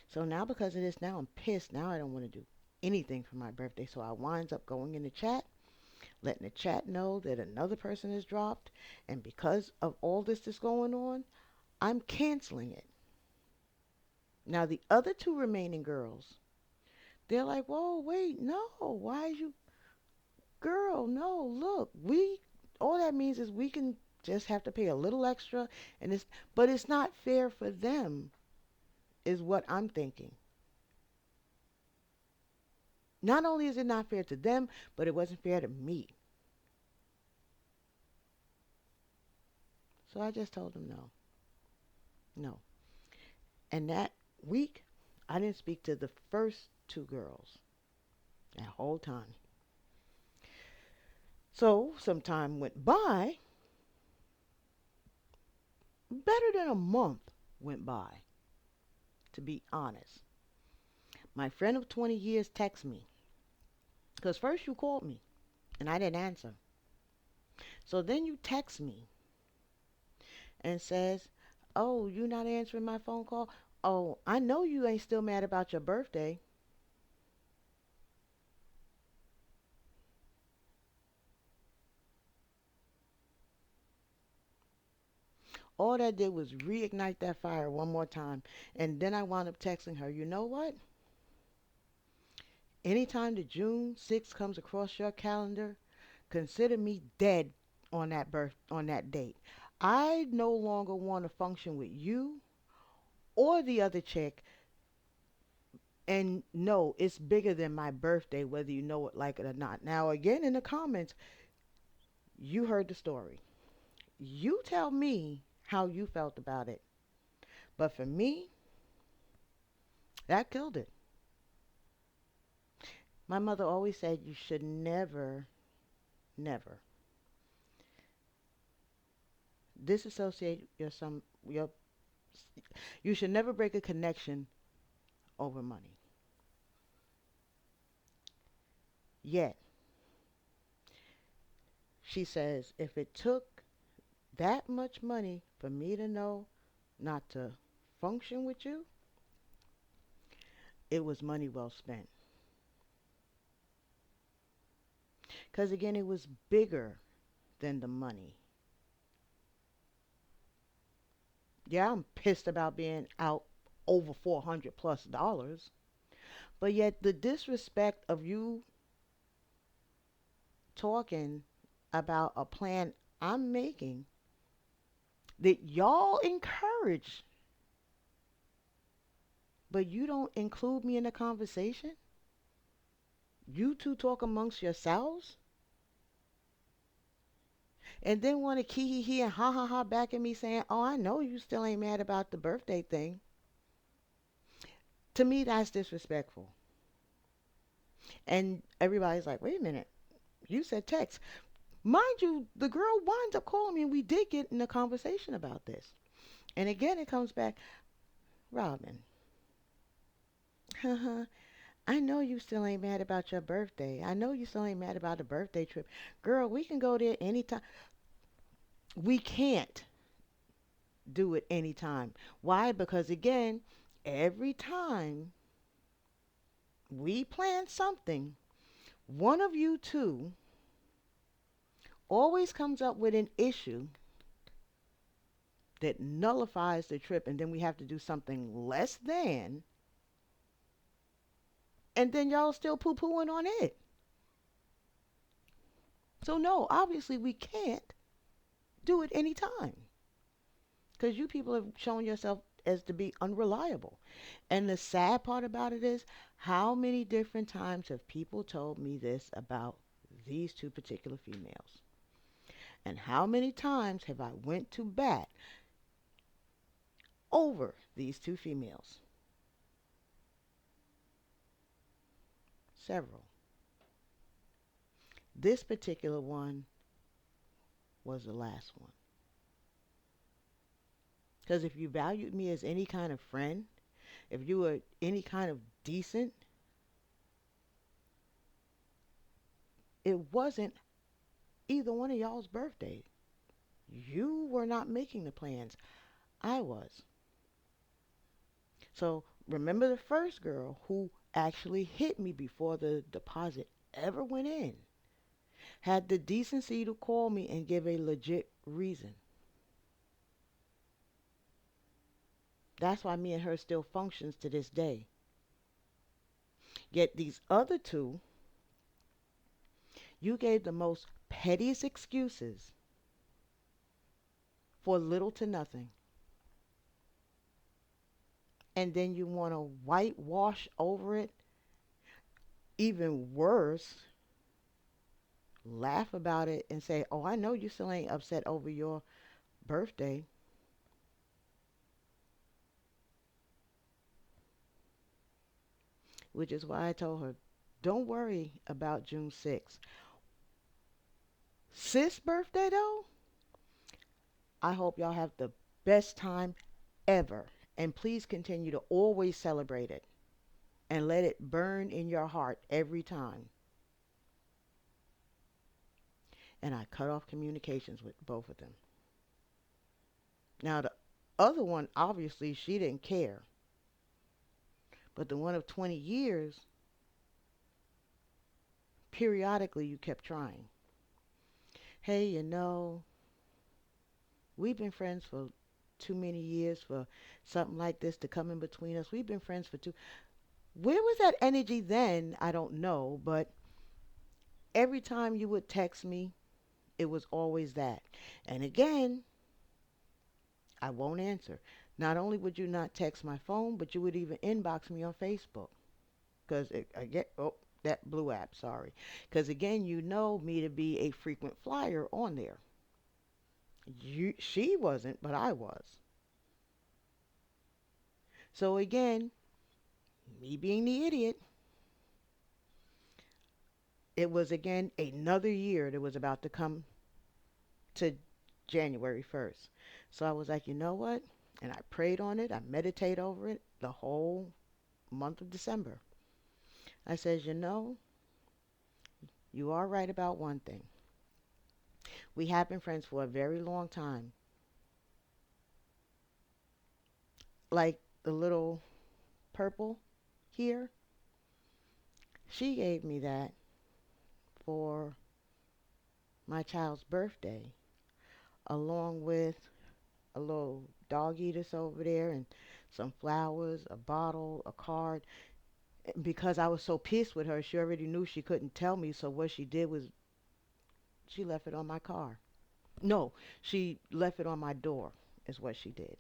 So now because of this, now I'm pissed. Now I don't want to do anything for my birthday. So I winds up going in the chat, letting the chat know that another person has dropped. And because of all this that's going on, I'm canceling it. Now the other two remaining girls, they're like, whoa, wait, no, why is you, girl, no, look, all that means is we can just have to pay a little extra, but it's not fair for them, is what I'm thinking. Not only is it not fair to them, but it wasn't fair to me. So I just told them no, no. And that week, I didn't speak to the first two girls that whole time. So some time went by, better than a month went by, to be honest. My friend of 20 years texted me, because first you called me, and I didn't answer. So then you text me and says, oh, you not answering my phone call? Oh, I know you ain't still mad about your birthday. All that did was reignite that fire one more time. And then I wound up texting her, you know what? Anytime the June 6th comes across your calendar, consider me dead on that date. I no longer want to function with you or the other chick. And no, it's bigger than my birthday, whether you know it like it or not. Now, again, in the comments, you heard the story. You tell me how you felt about it. But for me, that killed it. My mother always said you should never, never disassociate your you should never break a connection over money. Yet, she says if it took that much money for me to know not to function with you, it was money well spent. Because again, it was bigger than the money. Yeah, I'm pissed about being out over $400 plus, but yet the disrespect of you talking about a plan I'm making that y'all encourage, but you don't include me in the conversation. You two talk amongst yourselves and then want to key hee hee and ha ha ha back at me saying, oh, I know you still ain't mad about the birthday thing. To me, that's disrespectful. And everybody's like, wait a minute, you said text. Mind you, the girl winds up calling me and we did get in a conversation about this. And again, it comes back, Robin, I know you still ain't mad about your birthday. I know you still ain't mad about the birthday trip. Girl, we can go there anytime. We can't do it anytime. Why? Because again, every time we plan something, one of you two always comes up with an issue that nullifies the trip, and then we have to do something less than, and then y'all still poo pooing on it. So, no, obviously, we can't do it anytime because you people have shown yourself as to be unreliable. And the sad part about it is, how many different times have people told me this about these two particular females? And how many times have I went to bat over these two females? Several. This particular one was the last one. Because if you valued me as any kind of friend, if you were any kind of decent, it wasn't either one of y'all's birthday. You were not making the plans. I was. So remember the first girl who actually hit me before the deposit ever went in had the decency to call me and give a legit reason. That's why me and her still functions to this day. Yet these other two, you gave the most pettiest excuses for little to nothing. And then you want to whitewash over it. Even worse, laugh about it and say, oh, I know you still ain't upset over your birthday. Which is why I told her, don't worry about June 6th. Sis' birthday, though, I hope y'all have the best time ever. And please continue to always celebrate it and let it burn in your heart every time. And I cut off communications with both of them. Now, the other one, obviously, she didn't care. But the one of 20 years, periodically you kept trying. Hey, we've been friends for too many years for something like this to come in between us. We've been friends for two. Where was that energy then? I don't know. But every time you would text me, it was always that. And again, I won't answer. Not only would you not text my phone, but you would even inbox me on Facebook. Because I get, oh, that blue app, sorry. Because again, you know me to be a frequent flyer on there. She wasn't, but I was. So again, me being the idiot, it was again another year that was about to come to January 1st. So I was like, you know what? And I prayed on it. I meditate over it the whole month of December. I says, you are right about one thing. We have been friends for a very long time. Like the little purple here, she gave me that for my child's birthday, along with a little doggy that's over there and some flowers, a bottle, a card. Because I was so pissed with her, she already knew she couldn't tell me. So what she did was she left it on my car. No, she left it on my door, is what she did.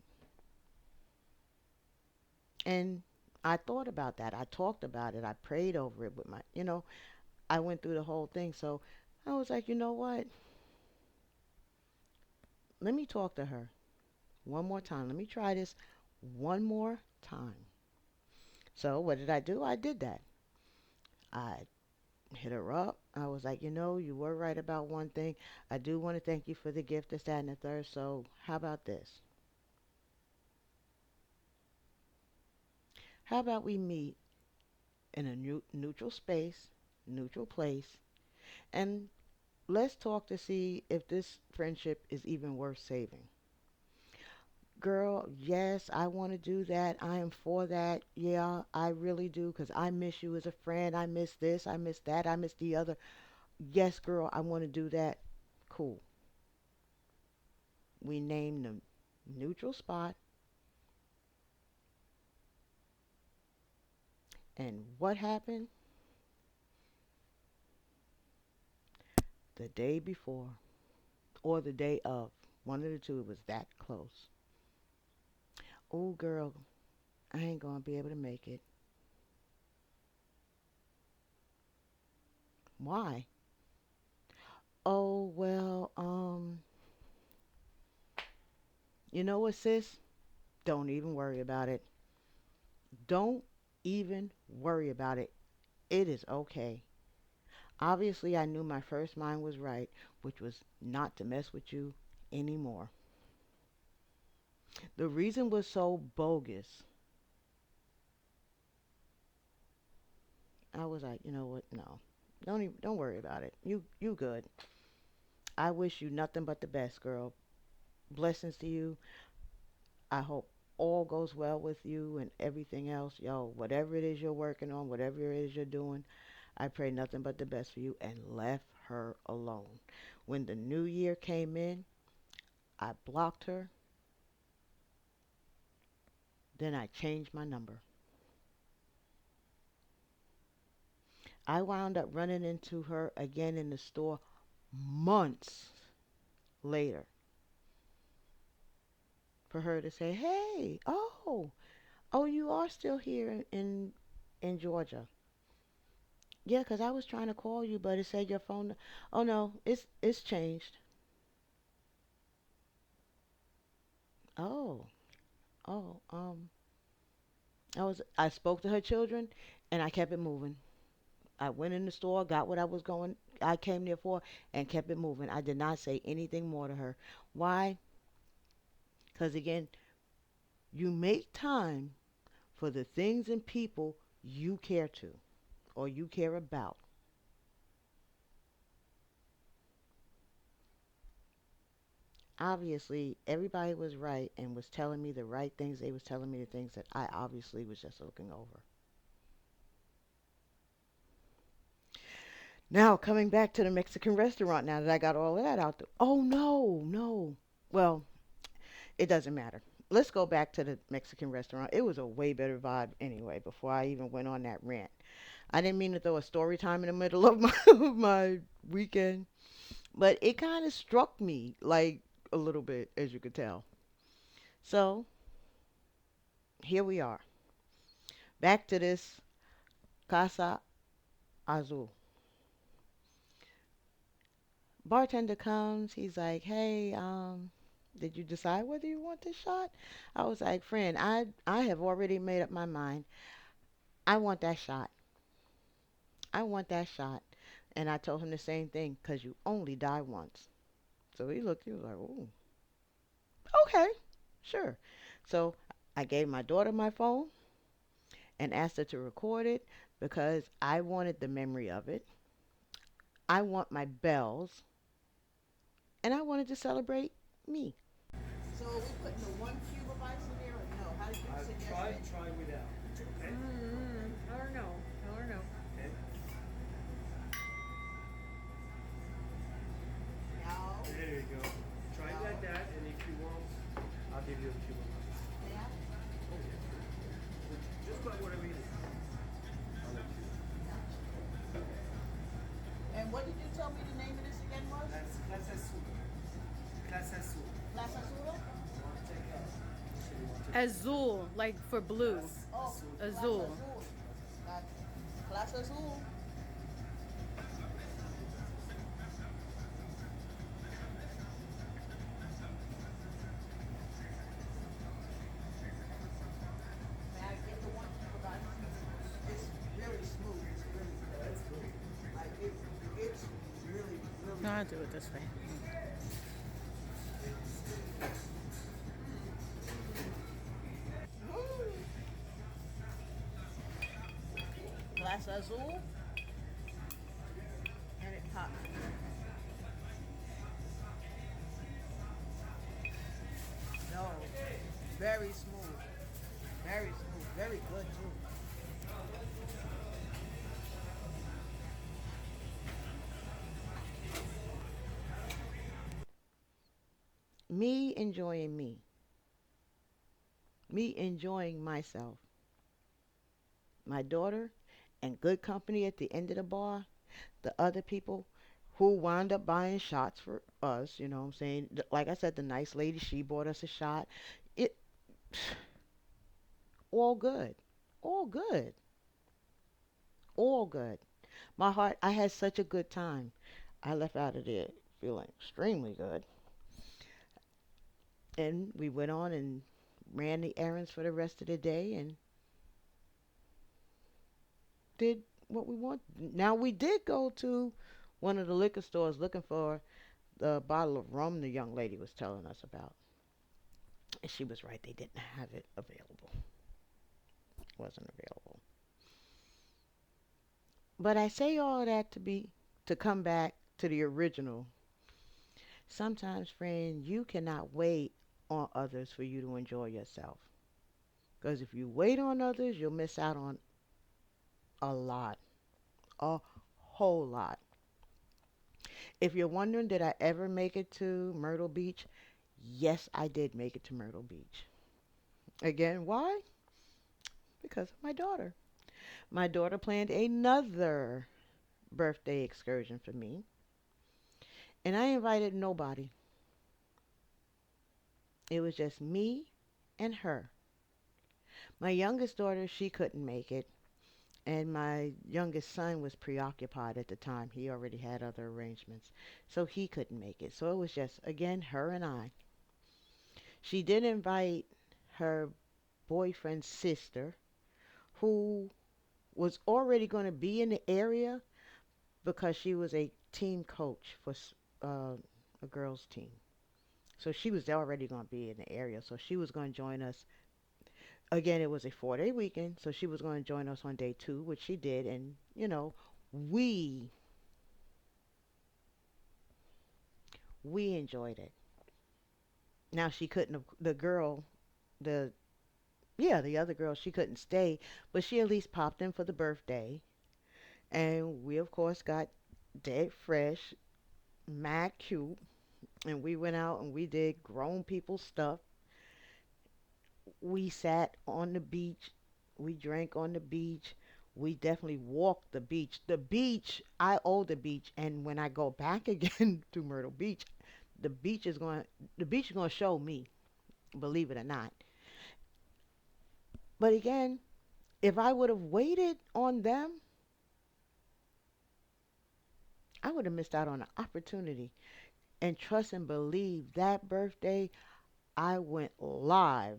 And I thought about that. I talked about it. I prayed over it with I went through the whole thing. So I was like, you know what? Let me talk to her one more time. Let me try this one more time. So what did I do? I did that. I hit her up. I was like, you were right about one thing. I do want to thank you for the gift, this, that, and the third. So how about this? How about we meet in a neutral space, neutral place, and let's talk to see if this friendship is even worth saving. Girl, yes, I want to do that. I am for that. Yeah, I really do because I miss you as a friend. I miss this. I miss that. I miss the other. Yes, girl, I want to do that. Cool. We named the neutral spot. And what happened the day before or the day of? One of the two, it was that close. Oh, girl, I ain't going to be able to make it. Why? Oh, well, you know what, sis? Don't even worry about it. Don't even worry about it. It is okay. Obviously, I knew my first mind was right, which was not to mess with you anymore. The reason was so bogus. I was like, you know what? No, don't worry about it. You good. I wish you nothing but the best, girl. Blessings to you. I hope all goes well with you and everything else. Yo, whatever it is you're working on, whatever it is you're doing, I pray nothing but the best for you and left her alone. When the new year came in, I blocked her. Then I changed my number. I wound up running into her again in the store months later for her to say, "Hey, oh, you are still here in Georgia." Yeah, 'cause I was trying to call you, but it said your phone. Oh no, it's changed. Oh, oh, I spoke to her children, and I kept it moving. I went in the store, got what I came there for, and kept it moving. I did not say anything more to her. Why? 'Cause again, you make time for the things and people you care to or you care about. Obviously, everybody was right and was telling me the right things. They was telling me the things that I obviously was just looking over. Now, coming back to the Mexican restaurant now that I got all of that out. Oh, no, no. Well, it doesn't matter. Let's go back to the Mexican restaurant. It was a way better vibe anyway before I even went on that rant. I didn't mean to throw a story time in the middle of my, of my weekend, but it kind of struck me like a little bit, as you could tell. So, here we are. Back to this Casa Azul. Bartender comes. He's like, "Hey, did you decide whether you want this shot?" I was like, "Friend, I have already made up my mind. I want that shot. I want that shot." And I told him the same thing, "'Cause you only die once." So he looked. He was like, "Oh, okay, sure." So I gave my daughter my phone and asked her to record it because I wanted the memory of it. I want my bells, and I wanted to celebrate me. So are we putting the one cube of ice in there or no? How do you suggest Try without. Okay? I don't know. I don't know. Okay. No. There you go. Try it like that, and if you want, I'll give you a few more. Yeah. Oh, yeah. Just about whatever you need. I'll let you. And what did you tell me the name of this again was? That's Clase Azul. Clase Azul. Plaza Azul? Azul, like for blue. Oh, Azul. Plaza Azul. May I get the one cube of ice? It's really smooth. It's really good. Like it's really, really. No, I'll do it this way. That's Azul, and it pops. No, very smooth, very smooth, very good too. Me enjoying me enjoying myself, my daughter, and good company at the end of the bar. The other people who wound up buying shots for us, you know what I'm saying? Like I said, the nice lady, she bought us a shot. It all good. All good. All good. My heart, I had such a good time. I left out of there feeling extremely good. And we went on and ran the errands for the rest of the day and did what we want. Now we did go to one of the liquor stores looking for the bottle of rum the young lady was telling us about. And she was right, they didn't have it available. It wasn't available. But I say all that to come back to the original. Sometimes, friend, you cannot wait on others for you to enjoy yourself. Because if you wait on others, you'll miss out on a lot, a whole lot. If you're wondering, did I ever make it to Myrtle Beach? Yes, I did make it to Myrtle Beach. Again, why? Because of my daughter. My daughter planned another birthday excursion for me, and I invited nobody. It was just me and her. My youngest daughter, she couldn't make it, and my youngest son was preoccupied at the time. He already had other arrangements, so he couldn't make it. So it was just, again, her and I. She did invite her boyfriend's sister, who was already going to be in the area because she was a team coach for a girls' team. So she was already going to be in the area. So she was going to join us. Again, it was a 4-day weekend. So she was going to join us on day 2, which she did. And, we we enjoyed it. Now she couldn't have, the girl, the yeah, the other girl, she couldn't stay, but she at least popped in for the birthday. And we, of course, got dead fresh, mad cute, and we went out and we did grown people stuff. We sat on the beach, we drank on the beach. We definitely walked the beach. The beach, I owe the beach, and when I go back again to Myrtle Beach, the beach is going the beach is going to show me, believe it or not. But again, if I would have waited on them, I would have missed out on an opportunity. And trust and believe that birthday, I went live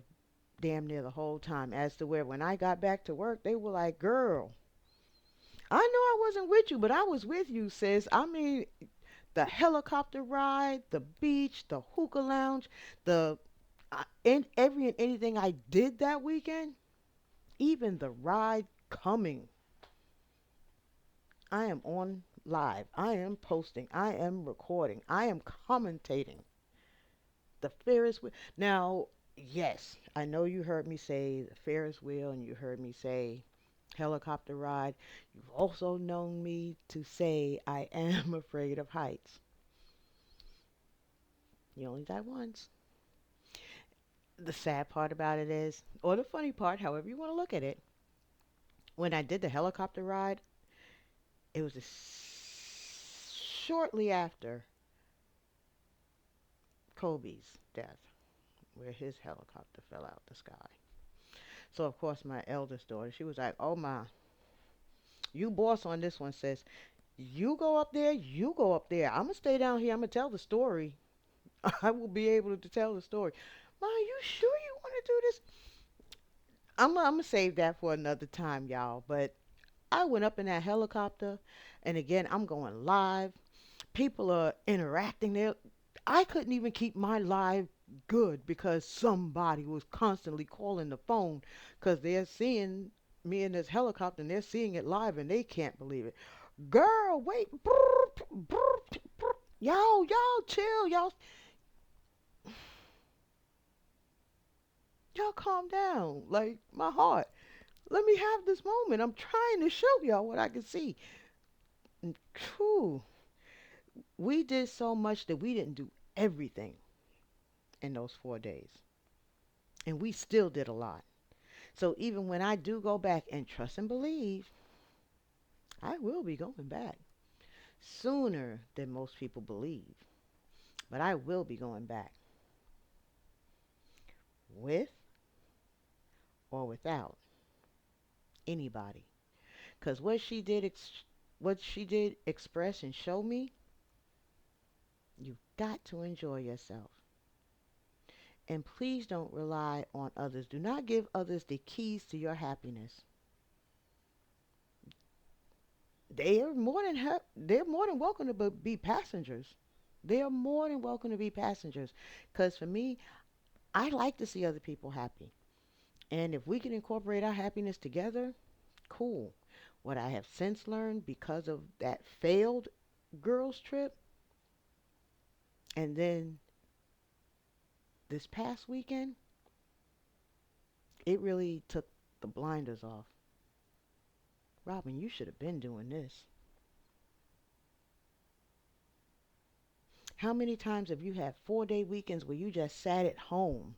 damn near the whole time. As to where when I got back to work, they were like, girl, I know I wasn't with you, but I was with you, sis. I mean, the helicopter ride, the beach, the hookah lounge, the and every and anything I did that weekend, even the ride coming. I am on live. I am posting. I am recording. I am commentating. The Ferris wheel. Now, yes, I know you heard me say the Ferris wheel and you heard me say helicopter ride. You've also known me to say I am afraid of heights. You only die once. The sad part about it is, or the funny part, however you want to look at it, when I did the helicopter ride, it was shortly after Kobe's death, where his helicopter fell out the sky. So of course my eldest daughter, she was like, "Oh my, you boss on this one, sis. You go up there, you go up there. I'm gonna stay down here. I'm gonna tell the story. I will be able to tell the story." Ma, you sure you want to do this? I'm gonna save that for another time, y'all. But I went up in that helicopter, and again, I'm going live. People are interacting there. I couldn't even keep my live good because somebody was constantly calling the phone because they're seeing me in this helicopter and they're seeing it live and they can't believe it. Girl, wait. Brr, brr, brr. Y'all chill. Y'all calm down. Like, my heart. Let me have this moment. I'm trying to show y'all what I can see. And, phew, we did so much that we didn't do everything in those 4 days. And we still did a lot. So even when I do go back, and trust and believe, I will be going back sooner than most people believe. But I will be going back, with or without anybody. Because what she did express and show me, you've got to enjoy yourself. And please don't rely on others. Do not give others the keys to your happiness. They're more than welcome to be passengers. They are more than welcome to be passengers. Because for me, I like to see other people happy. And if we can incorporate our happiness together, cool. What I have since learned because of that failed girls trip, and then this past weekend, it really took the blinders off. Robin, you should have been doing this. How many times have you had 4-day weekends where you just sat at home?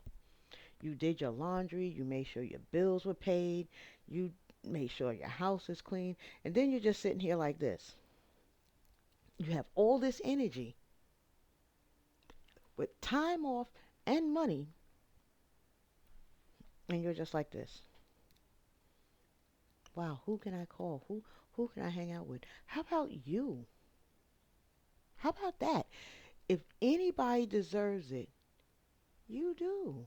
You did your laundry, you made sure your bills were paid, you made sure your house is clean, and then you're just sitting here like this. You have all this energy with time off and money, and you're just like this. Wow, who can I call? Who can I hang out with? How about you? How about that? If anybody deserves it, you do.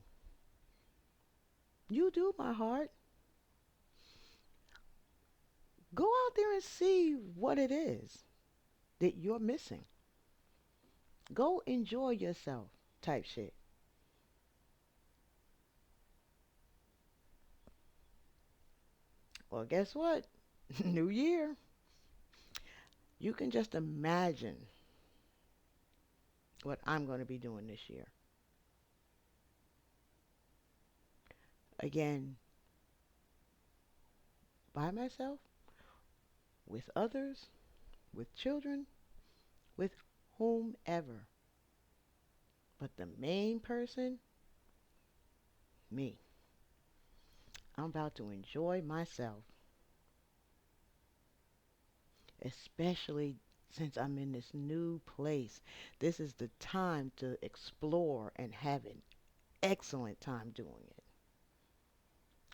You do, my heart. Go out there and see what it is that you're missing. Go enjoy yourself type shit. Well, guess what? New year. You can just imagine what I'm going to be doing this year. Again, by myself, with others, with children, with whomever. But the main person, me. I'm about to enjoy myself. Especially since I'm in this new place. This is the time to explore and have an excellent time doing it.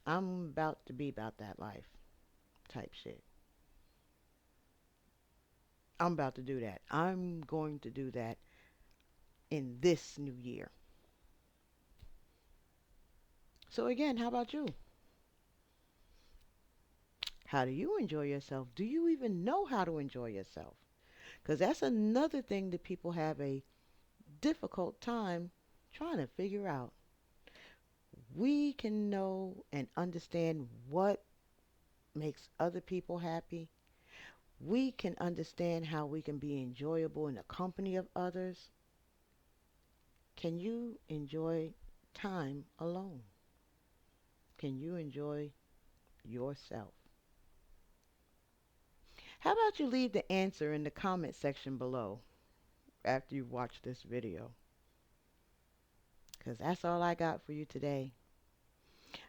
I'm about to be about that life type shit. I'm about to do that. I'm going to do that in this new year. So again, how about you? How do you enjoy yourself? Do you even know how to enjoy yourself? Because that's another thing that people have a difficult time trying to figure out. We can know and understand what makes other people happy. We can understand how we can be enjoyable in the company of others. Can you enjoy time alone? Can you enjoy yourself? How about you leave the answer in the comment section below after you watch this video? Because that's all I got for you today.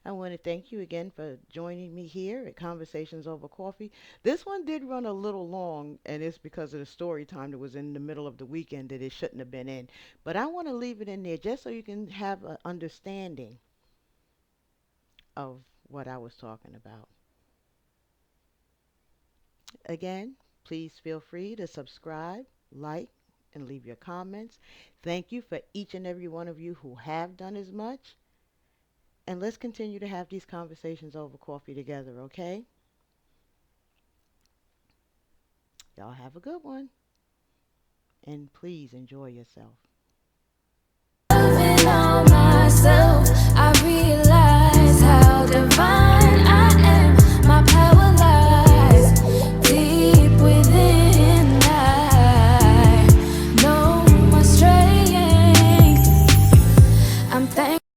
I want to thank you again for joining me here at Conversations Over Coffee. This one did run a little long, and it's because of the story time that was in the middle of the weekend that it shouldn't have been in. But I want to leave it in there just so you can have an understanding of what I was talking about. Again, please feel free to subscribe, like, and leave your comments. Thank you for each and every one of you who have done as much. And let's continue to have these conversations over coffee together, okay? Y'all have a good one. And please enjoy yourself.